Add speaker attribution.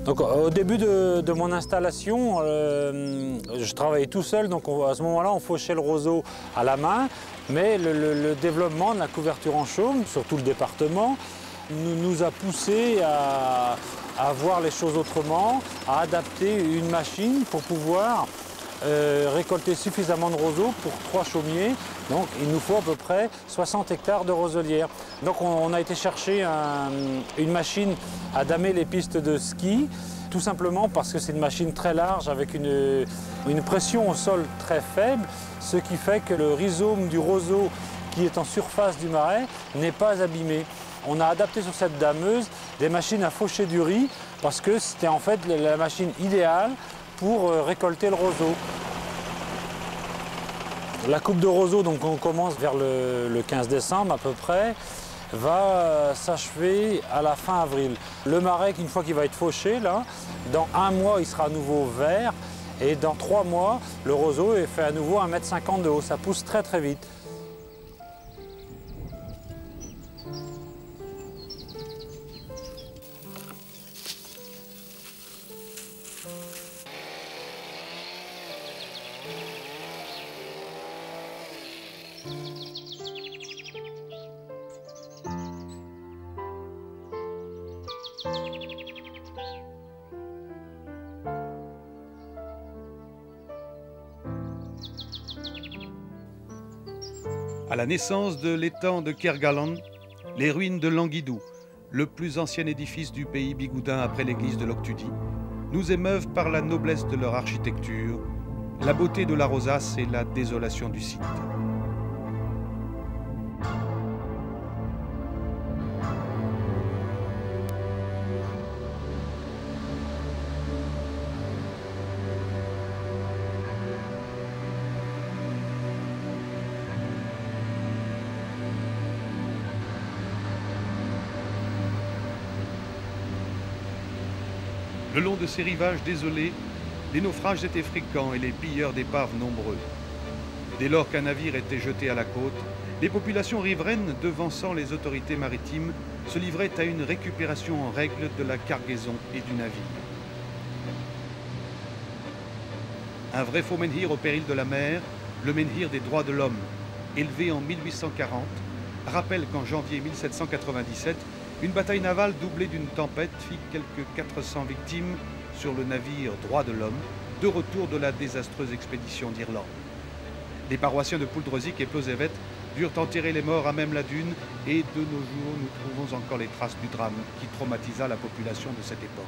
Speaker 1: Donc au début de mon installation, je travaillais tout seul, donc à ce moment-là on fauchait le roseau à la main, mais le développement de la couverture en chaume, sur tout le département, nous a poussé à voir les choses autrement, à adapter une machine pour pouvoir récolter suffisamment de roseaux pour 3 chaumiers. Donc il nous faut à peu près 60 hectares de roselières. Donc on a été chercher une machine à damer les pistes de ski, tout simplement parce que c'est une machine très large avec une pression au sol très faible, ce qui fait que le rhizome du roseau qui est en surface du marais n'est pas abîmé. On a adapté sur cette dameuse des machines à faucher du riz parce que c'était en fait la machine idéale pour récolter le roseau. La coupe de roseau, donc on commence vers le 15 décembre à peu près, va s'achever à la fin avril. Le marais, une fois qu'il va être fauché, là, dans 1 mois, il sera à nouveau vert et dans 3 mois, le roseau est fait à nouveau 1,50 m de haut. Ça pousse très très vite.
Speaker 2: À la naissance de l'étang de Kergaland, les ruines de Languidou, le plus ancien édifice du pays bigoudin après l'église de Loctudi, nous émeuvent par la noblesse de leur architecture, la beauté de la rosace et la désolation du site. Le long de ces rivages désolés, les naufrages étaient fréquents et les pilleurs d'épaves nombreux. Dès lors qu'un navire était jeté à la côte, les populations riveraines, devançant les autorités maritimes, se livraient à une récupération en règle de la cargaison et du navire. Un vrai faux menhir au péril de la mer, le menhir des droits de l'homme, élevé en 1840, rappelle qu'en janvier 1797, une bataille navale doublée d'une tempête fit quelques 400 victimes sur le navire Droit de l'Homme, de retour de la désastreuse expédition d'Irlande. Les paroissiens de Pouldreuzic et Pleuzevet durent enterrer les morts à même la dune et de nos jours nous trouvons encore les traces du drame qui traumatisa la population de cette époque.